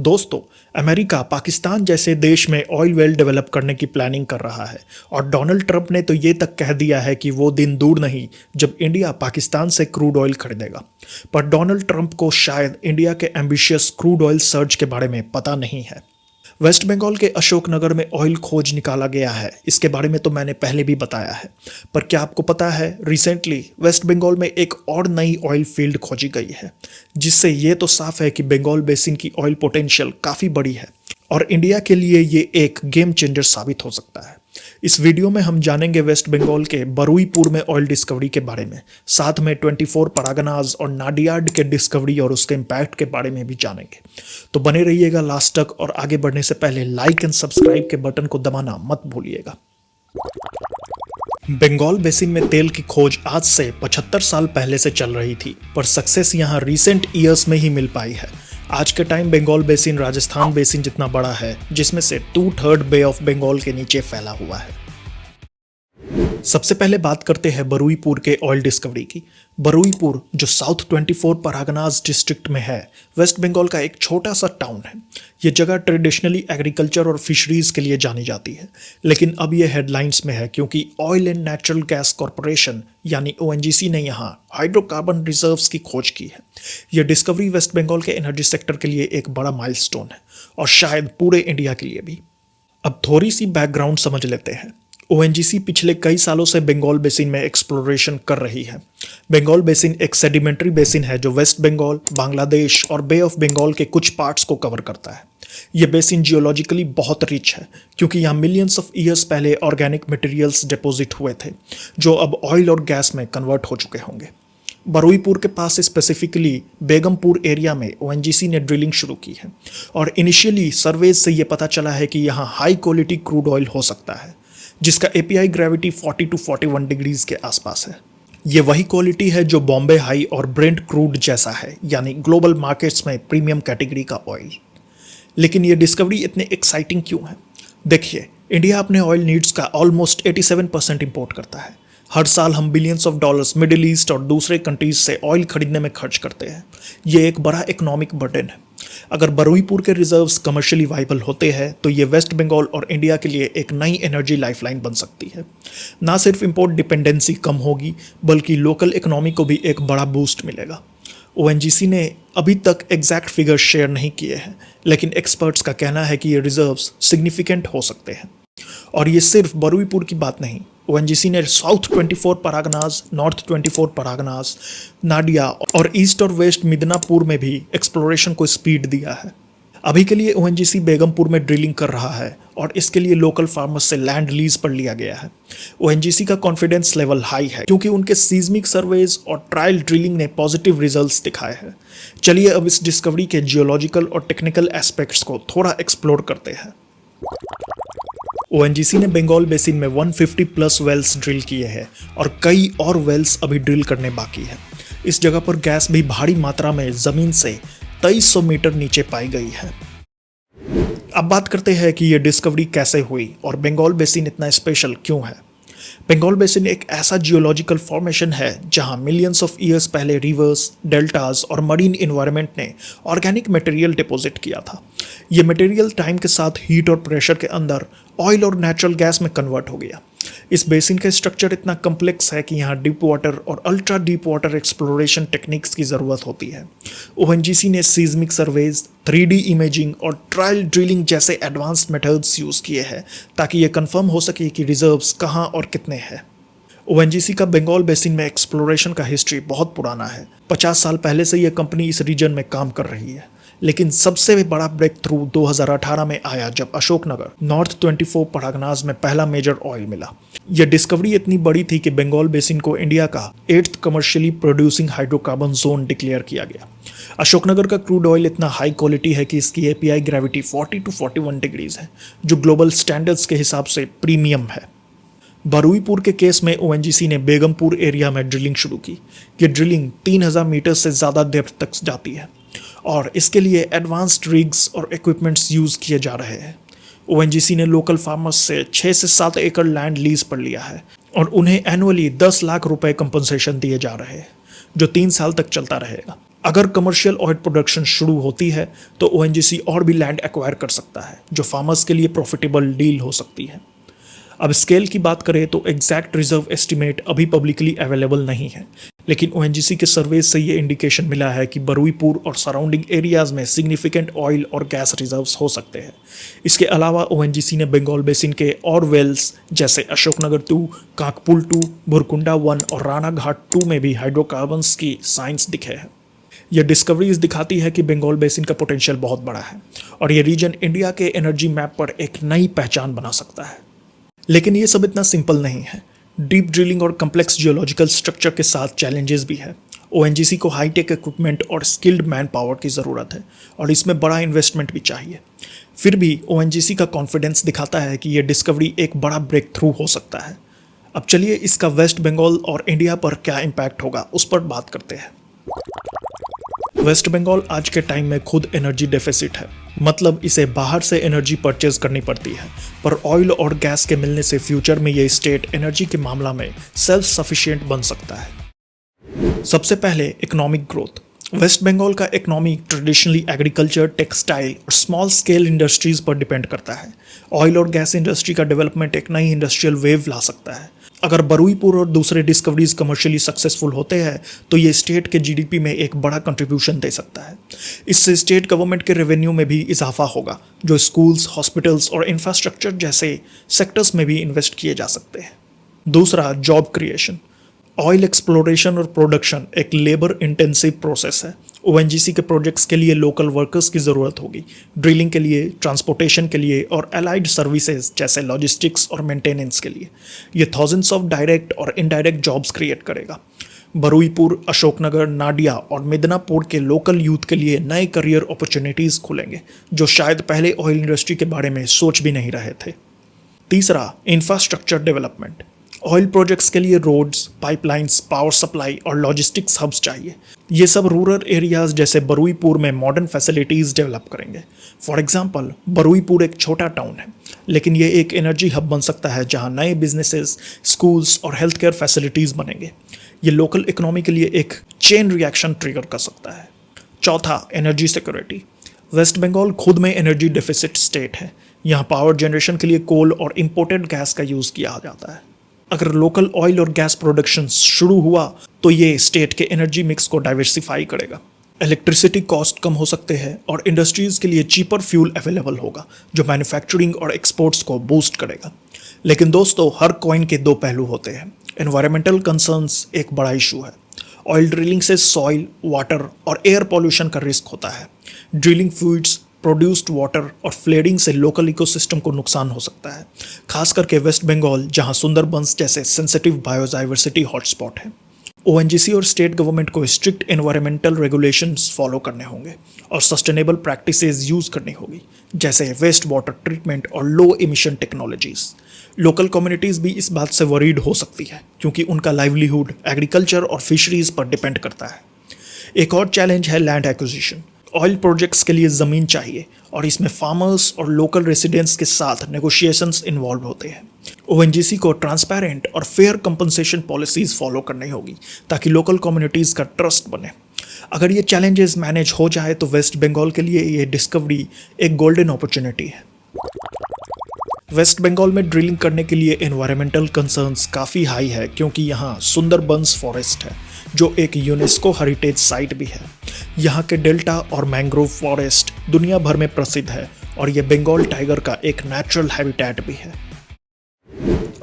दोस्तों, अमेरिका पाकिस्तान जैसे देश में ऑयल वेल डेवलप करने की प्लानिंग कर रहा है और डोनाल्ड ट्रंप ने तो ये तक कह दिया है कि वो दिन दूर नहीं जब इंडिया पाकिस्तान से क्रूड ऑयल खरीदेगा। पर डोनाल्ड ट्रंप को शायद इंडिया के एम्बिशियस क्रूड ऑयल सर्च के बारे में पता नहीं है। वेस्ट बंगाल के अशोकनगर में ऑयल खोज निकाला गया है, इसके बारे में तो मैंने पहले भी बताया है। पर क्या आपको पता है, रिसेंटली वेस्ट बंगाल में एक और नई ऑयल फील्ड खोजी गई है, जिससे ये तो साफ है कि बंगाल बेसिन की ऑयल पोटेंशियल काफ़ी बड़ी है और इंडिया के लिए ये एक गेम चेंजर साबित हो सकता है। इस वीडियो में हम जानेंगे वेस्ट बंगाल के बरुईपुर में ऑयल डिस्कवरी के बारे में, साथ में 24 परगनाज और नाडियाड के डिस्कवरी और उसके इम्पैक्ट के बारे में भी जानेंगे। तो बने रहिएगा लास्ट तक और आगे बढ़ने से पहले लाइक एंड सब्सक्राइब के बटन को दबाना मत भूलिएगा। बंगाल बेसिन में तेल की खोज आज से 75 साल पहले से चल रही थी, पर सक्सेस यहाँ रिसेंट ईयर्स में ही मिल पाई है। आज के time Bengal basin Rajasthan basin जितना बड़ा है, जिसमें से 2/3 बे ऑफ बंगाल के नीचे फैला हुआ है। सबसे पहले बात करते हैं बरुईपुर के ऑयल डिस्कवरी की। बरुईपुर जो साउथ 24 परगनाज डिस्ट्रिक्ट में है, वेस्ट बंगाल का एक छोटा सा टाउन है। ये जगह ट्रेडिशनली एग्रीकल्चर और फिशरीज के लिए जानी जाती है, लेकिन अब ये हेडलाइंस में है क्योंकि oil and natural gas corporation यानी ONGC ने यहाँ हाइड्रोकार्बन रिजर्व्स की खोज की है। यह डिस्कवरी वेस्ट बंगाल के एनर्जी सेक्टर के लिए एक बड़ा माइलस्टोन है और शायद पूरे इंडिया के लिए भी। अब थोड़ी सी बैकग्राउंड समझ लेते हैं। ONGC पिछले कई सालों से बंगाल बेसिन में एक्सप्लोरेशन कर रही है। बंगाल बेसिन एक सेडिमेंट्री बेसिन है जो वेस्ट बंगाल, बांग्लादेश और बे ऑफ बंगाल के कुछ पार्ट्स को कवर करता है। यह बेसिन जियोलॉजिकली बहुत रिच है क्योंकि यहाँ मिलियंस ऑफ ईयर्स पहले ऑर्गेनिक मटेरियल्स डिपॉजिट हुए थे, जो अब ऑयल और गैस में कन्वर्ट हो चुके होंगे। बरुईपुर के पास स्पेसिफिकली बेगमपुर एरिया में ONGC ने ड्रिलिंग शुरू की है और इनिशियली सर्वेज से यह पता चला है कि यहाँ हाई क्वालिटी क्रूड ऑयल हो सकता है, जिसका API ग्रेविटी 40 to 41 डिग्रीज के आसपास है। ये वही क्वालिटी है जो बॉम्बे हाई और ब्रेंट क्रूड जैसा है, यानी ग्लोबल मार्केट्स में प्रीमियम कैटेगरी का ऑयल। लेकिन ये डिस्कवरी इतने एक्साइटिंग क्यों है? देखिए, इंडिया अपने ऑयल नीड्स का ऑलमोस्ट 87% इंपोर्ट करता है। हर साल हम billions of dollars middle east और दूसरे कंट्रीज से ऑयल खरीदने में खर्च करते हैं। ये एक बड़ा इकोनॉमिक बर्डन है। अगर बरुईपुर के रिजर्व्स कमर्शियली वाइबल होते हैं तो ये वेस्ट बंगाल और इंडिया के लिए एक नई एनर्जी लाइफलाइन बन सकती है। ना सिर्फ इंपोर्ट डिपेंडेंसी कम होगी, बल्कि लोकल इकोनॉमी को भी एक बड़ा बूस्ट मिलेगा। ONGC ने अभी तक एग्जैक्ट फिगर्स शेयर नहीं किए हैं, लेकिन एक्सपर्ट्स का कहना है कि ये रिजर्व्स सिग्निफिकेंट हो सकते हैं। और ये सिर्फ बरुईपुर की बात नहीं, ONGC ने south 24 Parganas, north 24 Parganas, Nadia और ईस्ट और वेस्ट मिदनापुर में भी एक्सप्लोरेशन को स्पीड दिया है। अभी के लिए ONGC बेगमपुर में ड्रिलिंग कर रहा है और इसके लिए लोकल फार्मर्स से लैंड लीज पर लिया गया है। ONGC का कॉन्फिडेंस लेवल हाई है क्योंकि उनके सीज्मिक सर्वेज और ट्रायल ड्रिलिंग ने पॉजिटिव रिजल्ट्स दिखाए हैं। चलिए अब इस डिस्कवरी के जियोलॉजिकल और टेक्निकल एस्पेक्ट्स को थोड़ा एक्सप्लोर करते हैं। ONGC ने बंगाल बेसिन में 150 प्लस वेल्स ड्रिल किए हैं और कई और वेल्स अभी ड्रिल करने बाकी है। इस जगह पर गैस भी भारी मात्रा में जमीन से 2300 मीटर नीचे पाई गई है। अब बात करते हैं कि यह डिस्कवरी कैसे हुई और बंगाल बेसिन इतना स्पेशल क्यों है। बंगाल बेसिन एक ऐसा जियोलॉजिकल फॉर्मेशन है जहां मिलियंस ऑफ ईयर्स पहले रिवर्स, डेल्टास और मरीन इन्वायरमेंट ने ऑर्गेनिक मटेरियल डिपॉजिट किया था। ये मटेरियल टाइम के साथ हीट और प्रेशर के अंदर ऑयल और नेचुरल गैस में कन्वर्ट हो गया। इस बेसिन का स्ट्रक्चर इतना कम्प्लेक्स है कि यहाँ डीप वाटर और ultra deep water exploration techniques की ज़रूरत होती है। ONGC ने सीज्मिक सर्वेज, 3D इमेजिंग और ट्रायल ड्रिलिंग जैसे एडवांस्ड मेथड्स यूज़ किए हैं ताकि ये कंफर्म हो सके कि रिजर्व्स कहाँ और कितने हैं। ONGC का बंगाल बेसिन में एक्सप्लोरेशन का हिस्ट्री बहुत पुराना है। 50 साल पहले से यह कंपनी इस रीजन में काम कर रही है, लेकिन सबसे बड़ा ब्रेक थ्रू 2018 में आया जब अशोकनगर, नॉर्थ 24 परगनाज में पहला मेजर ऑयल मिला। यह डिस्कवरी इतनी बड़ी थी कि बंगाल बेसिन को इंडिया का 8th commercially producing hydrocarbon zone declare किया गया। अशोकनगर का क्रूड ऑयल इतना हाई क्वालिटी है कि इसकी API ग्रेविटी 40 to 41 डिग्रीज है, जो ग्लोबल स्टैंडर्ड्स के हिसाब से प्रीमियम है। बरुईपुर के केस में ONGC ने बेगमपुर एरिया में ड्रिलिंग शुरू की। ये ड्रिलिंग 3000 मीटर से ज़्यादा डेप्थ तक जाती है और इसके लिए एडवांस्ड रिग्स और इक्विपमेंट्स यूज़ किए जा रहे हैं। ONGC ने लोकल फार्मर्स से 6 से 7 एकड़ लैंड लीज पर लिया है और उन्हें एनुअली 10 लाख रुपए कंपनसेशन दिए जा रहे हैं, जो 3 साल तक चलता रहेगा। अगर कमर्शियल ऑयल प्रोडक्शन शुरू होती है तो ओएनजीसी और भी लैंड एक्वायर कर सकता है, जो फार्मर्स के लिए प्रॉफिटेबल डील हो सकती है। अब स्केल की बात करें तो एग्जैक्ट रिजर्व एस्टिमेट अभी पब्लिकली अवेलेबल नहीं है, लेकिन ओएनजीसी के सर्वेज से ये इंडिकेशन मिला है कि बरुईपुर और सराउंडिंग एरियाज में सिग्निफिकेंट ऑयल और गैस रिजर्व्स हो सकते हैं। इसके अलावा ओएनजीसी ने बंगाल बेसिन के और वेल्स जैसे अशोकनगर 2, काकपुल 2, भुरकुंडा 1 और राणा घाट 2 में भी हाइड्रोकार्बन्स की साइंस दिखे हैं। यह डिस्कवरीज दिखाती है कि बंगाल बेसिन का पोटेंशियल बहुत बड़ा है और ये रीजन इंडिया के एनर्जी मैप पर एक नई पहचान बना सकता है। लेकिन ये सब इतना सिंपल नहीं है। डीप ड्रिलिंग और कम्प्लेक्स जियोलॉजिकल स्ट्रक्चर के साथ चैलेंजेस भी है। ओएनजीसी को हाईटेक इक्विपमेंट और स्किल्ड मैन पावर की ज़रूरत है और इसमें बड़ा इन्वेस्टमेंट भी चाहिए। फिर भी ओएनजीसी का कॉन्फिडेंस दिखाता है कि यह डिस्कवरी एक बड़ा ब्रेक थ्रू हो सकता है। अब चलिए इसका वेस्ट बंगाल और इंडिया पर क्या इम्पैक्ट होगा उस पर बात करते हैं। वेस्ट बंगाल आज के टाइम में खुद एनर्जी डेफिसिट है, मतलब इसे बाहर से एनर्जी परचेज करनी पड़ती है, पर ऑयल और गैस के मिलने से फ्यूचर में ये स्टेट एनर्जी के मामला में सेल्फ सफिशिएंट बन सकता है। सबसे पहले इकोनॉमिक ग्रोथ। वेस्ट बंगाल का इकोनॉमी ट्रेडिशनली एग्रीकल्चर, टेक्सटाइल और स्मॉल स्केल इंडस्ट्रीज पर डिपेंड करता है। ऑयल और गैस इंडस्ट्री का डेवलपमेंट एक नई इंडस्ट्रियल वेव ला सकता है। अगर बरुईपुर और दूसरे डिस्कवरीज कमर्शियली सक्सेसफुल होते हैं तो ये स्टेट के जीडीपी में एक बड़ा कंट्रीब्यूशन दे सकता है। इससे स्टेट गवर्नमेंट के रेवेन्यू में भी इजाफा होगा, जो स्कूल्स, हॉस्पिटल्स और इंफ्रास्ट्रक्चर जैसे सेक्टर्स में भी इन्वेस्ट किए जा सकते हैं। दूसरा, जॉब क्रिएशन। ऑयल एक्सप्लोरेशन और प्रोडक्शन एक लेबर इंटेंसिव प्रोसेस है। ओएनजीसी के प्रोजेक्ट्स के लिए लोकल वर्कर्स की ज़रूरत होगी, ड्रिलिंग के लिए, ट्रांसपोर्टेशन के लिए और अलाइड सर्विसेज जैसे लॉजिस्टिक्स और मेंटेनेंस के लिए। ये थाउजेंड्स ऑफ डायरेक्ट और इनडायरेक्ट जॉब्स क्रिएट करेगा। बरुईपुर, अशोकनगर, नाडिया और मिदनापुर के लोकल यूथ के लिए नए करियर अपॉर्चुनिटीज़ खुलेंगे, जो शायद पहले ऑयल इंडस्ट्री के बारे में सोच भी नहीं रहे थे। तीसरा, इंफ्रास्ट्रक्चर डेवलपमेंट। ऑयल प्रोजेक्ट्स के लिए रोड्स, पाइपलाइंस, पावर सप्लाई और लॉजिस्टिक्स हब्स चाहिए। ये सब रूरल एरियाज जैसे बरुईपुर में मॉडर्न फैसिलिटीज़ डेवलप करेंगे। फॉर एग्जांपल, बरुईपुर एक छोटा टाउन है, लेकिन ये एक एनर्जी हब बन सकता है जहां नए बिजनेसेस, स्कूल्स और हेल्थ केयर फैसिलिटीज़ बनेंगे। ये लोकल इकोनॉमी के लिए एक चेन रिएक्शन ट्रिगर कर सकता है। चौथा, एनर्जी सिक्योरिटी। वेस्ट बंगाल खुद में एनर्जी डेफिसिट स्टेट है। यहाँ पावर जनरेशन के लिए कोल और इम्पोर्टेड गैस का यूज़ किया जाता है। अगर लोकल ऑयल और गैस प्रोडक्शन शुरू हुआ तो ये स्टेट के एनर्जी मिक्स को डाइवर्सिफाई करेगा। इलेक्ट्रिसिटी कॉस्ट कम हो सकते हैं और इंडस्ट्रीज के लिए चीपर फ्यूल अवेलेबल होगा, जो मैन्युफैक्चरिंग और एक्सपोर्ट्स को बूस्ट करेगा। लेकिन दोस्तों, हर कॉइन के दो पहलू होते हैं। एनवायरमेंटल कंसर्न्स एक बड़ा इशू है। ऑयल ड्रिलिंग से सॉइल, वाटर और एयर पॉल्यूशन का रिस्क होता है। ड्रिलिंग फ्लूइड्स, प्रोड्यूस्ड वाटर और फ्लेडिंग से लोकल इकोसिस्टम को नुकसान हो सकता है, खास करके वेस्ट बंगाल जहां सुंदरबंस जैसे सेंसिटिव बायोडाइवर्सिटी हॉटस्पॉट है। ओएनजीसी और स्टेट गवर्नमेंट को स्ट्रिक्ट एनवायरमेंटल रेगुलेशंस फॉलो करने होंगे और सस्टेनेबल प्रैक्टिसेस यूज करनी होगी, जैसे वेस्ट वाटर ट्रीटमेंट और लो एमिशन टेक्नोलॉजीज। लोकल कम्युनिटीज़ भी इस बात से वरीड हो सकती है, क्योंकि उनका लाइवलीहुड एग्रीकल्चर और फिशरीज पर डिपेंड करता है। एक और चैलेंज है लैंड एक्विजिशन। ऑयल प्रोजेक्ट्स के लिए ज़मीन चाहिए और इसमें फार्मर्स और लोकल रेसिडेंट्स के साथ नेगोशिएशंस इन्वॉल्व होते हैं। ओएनजीसी को ट्रांसपेरेंट और फेयर कंपनसेशन पॉलिसीज़ फॉलो करनी होगी ताकि लोकल कम्युनिटीज़ का ट्रस्ट बने। अगर ये चैलेंजेस मैनेज हो जाए तो वेस्ट बंगाल के लिए ये डिस्कवरी एक गोल्डन अपॉर्चुनिटी है। वेस्ट बंगाल में ड्रिलिंग करने के लिए एनवायरमेंटल कंसर्न्स काफ़ी हाई है, क्योंकि यहाँ सुंदरबंस फॉरेस्ट है, जो एक यूनेस्को हेरिटेज साइट भी है। यहाँ के डेल्टा और मैंग्रोव फॉरेस्ट दुनिया भर में प्रसिद्ध है और ये बंगाल टाइगर का एक नेचुरल हैबिटेट भी है।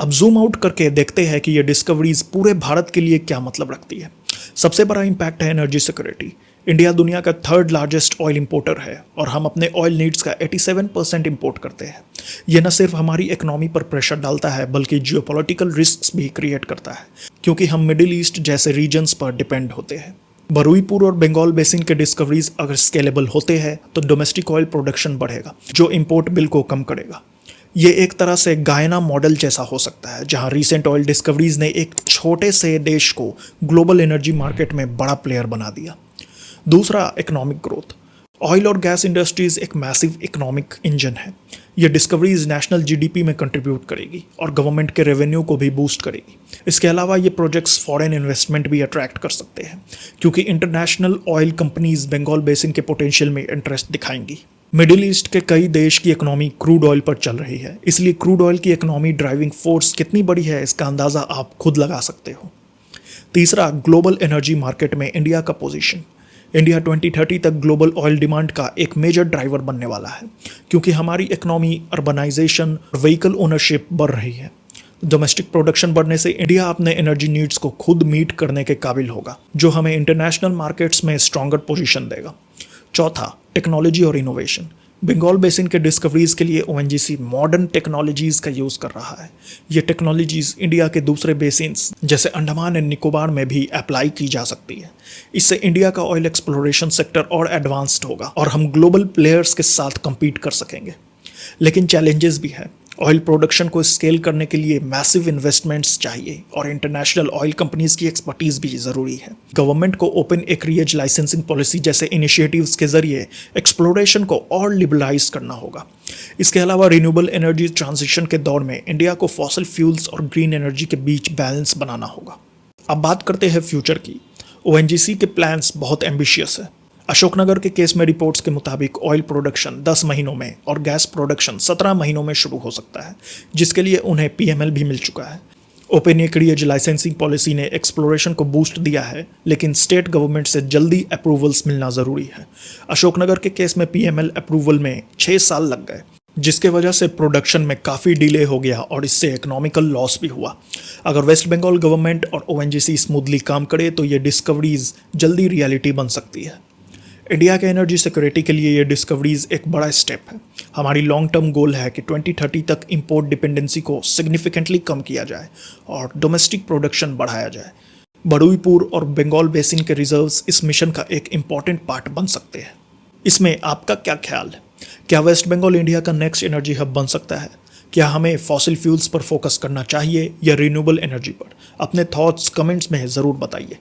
अब जूम आउट करके देखते हैं कि ये डिस्कवरीज पूरे भारत के लिए क्या मतलब रखती है। सबसे बड़ा इम्पैक्ट है एनर्जी सिक्योरिटी। इंडिया दुनिया का थर्ड लार्जेस्ट ऑयल इंपोर्टर है और हम अपने ऑयल नीड्स का 87% इंपोर्ट करते हैं। यह न सिर्फ हमारी इकोनॉमी पर प्रेशर डालता है, बल्कि जियोपॉलिटिकल रिस्क्स भी क्रिएट करता है, क्योंकि हम मिडिल ईस्ट जैसे रीजन्स पर डिपेंड होते हैं। बरुईपुर और बंगाल बेसिन के डिस्कवरीज अगर स्केलेबल होते हैं तो डोमेस्टिक ऑयल प्रोडक्शन बढ़ेगा, जो इंपोर्ट बिल को कम करेगा। ये एक तरह से गायना मॉडल जैसा हो सकता है, जहां रीसेंट ऑयल डिस्कवरीज ने एक छोटे से देश को ग्लोबल एनर्जी मार्केट में बड़ा प्लेयर बना दिया। दूसरा, इकोनॉमिक ग्रोथ। ऑयल और गैस इंडस्ट्रीज एक मैसिव इकोनॉमिक इंजन है। ये डिस्कवरीज नेशनल जीडीपी में कंट्रीब्यूट करेगी और गवर्नमेंट के रेवेन्यू को भी बूस्ट करेगी। इसके अलावा ये प्रोजेक्ट्स फॉरेन इन्वेस्टमेंट भी अट्रैक्ट कर सकते हैं क्योंकि international oil companies Bengal basin के पोटेंशियल में इंटरेस्ट दिखाएंगी। मिडिल ईस्ट के कई देश की इकोनॉमी क्रूड ऑयल पर चल रही है, इसलिए क्रूड ऑयल की इकोनॉमी ड्राइविंग फोर्स कितनी बड़ी है इसका अंदाज़ा आप खुद लगा सकते हो। तीसरा, ग्लोबल एनर्जी मार्केट में इंडिया का पोजीशन। इंडिया 2030 तक ग्लोबल ऑयल डिमांड का एक मेजर ड्राइवर बनने वाला है क्योंकि हमारी इकोनॉमी, अर्बनाइजेशन, व्हीकल ओनरशिप बढ़ रही है। डोमेस्टिक प्रोडक्शन बढ़ने से इंडिया अपने एनर्जी नीड्स को खुद मीट करने के काबिल होगा, जो हमें इंटरनेशनल मार्केट्स में स्ट्रॉन्गर पोजीशन देगा। चौथा, टेक्नोलॉजी और इनोवेशन। बंगाल बेसिन के डिस्कवरीज के लिए ओएनजीसी मॉडर्न टेक्नोलॉजीज का यूज़ कर रहा है। ये टेक्नोलॉजीज इंडिया के दूसरे बेसिन्स जैसे अंडमान एंड निकोबार में भी अप्लाई की जा सकती है। इससे इंडिया का ऑयल एक्सप्लोरेशन सेक्टर और एडवांस्ड होगा और हम ग्लोबल प्लेयर्स के साथ compete कर सकेंगे। लेकिन चैलेंजेस भी है। ऑयल प्रोडक्शन को स्केल करने के लिए मैसिव इन्वेस्टमेंट्स चाहिए और इंटरनेशनल ऑयल कंपनीज की एक्सपर्टीज भी ज़रूरी है। गवर्नमेंट को ओपन एक्रिएज लाइसेंसिंग पॉलिसी जैसे इनिशिएटिव्स के जरिए एक्सप्लोरेशन को और लिबरलाइज करना होगा। इसके अलावा रिन्यूएबल एनर्जी ट्रांजिशन के दौर में इंडिया को फॉसिल फ्यूल्स और ग्रीन एनर्जी के बीच बैलेंस बनाना होगा। अब बात करते हैं फ्यूचर की। ओएनजीसी के प्लान्स बहुत एम्बिशियस है। अशोकनगर के केस में रिपोर्ट्स के मुताबिक ऑयल प्रोडक्शन 10 महीनों में और गैस प्रोडक्शन 17 महीनों में शुरू हो सकता है, जिसके लिए उन्हें पीएमएल भी मिल चुका है। ओपन एक्रिएज लाइसेंसिंग पॉलिसी ने एक्सप्लोरेशन को बूस्ट दिया है, लेकिन स्टेट गवर्नमेंट से जल्दी अप्रूवल्स मिलना ज़रूरी है। अशोकनगर के केस में पीएमएल अप्रूवल में 6 साल लग गए, जिसके वजह से प्रोडक्शन में काफ़ी डिले हो गया और इससे इकोनॉमिकल लॉस भी हुआ। अगर वेस्ट बंगाल गवर्नमेंट और ओएनजीसी स्मूथली काम करे तो ये डिस्कवरीज जल्दी रियलिटी बन सकती है। इंडिया के एनर्जी सिक्योरिटी के लिए ये डिस्कवरीज एक बड़ा स्टेप है। हमारी लॉन्ग टर्म गोल है कि 2030 तक इंपोर्ट डिपेंडेंसी को सिग्निफिकेंटली कम किया जाए और डोमेस्टिक प्रोडक्शन बढ़ाया जाए। बरुईपुर और बंगाल बेसिन के रिजर्व्स इस मिशन का एक इम्पॉर्टेंट पार्ट बन सकते हैं। इसमें आपका क्या ख्याल है? क्या वेस्ट बंगाल इंडिया का नेक्स्ट एनर्जी हब बन सकता है? क्या हमें फॉसिल फ्यूल्स पर फोकस करना चाहिए या रिन्यूएबल एनर्जी पर? अपने थॉट्स कमेंट्स में ज़रूर बताइए।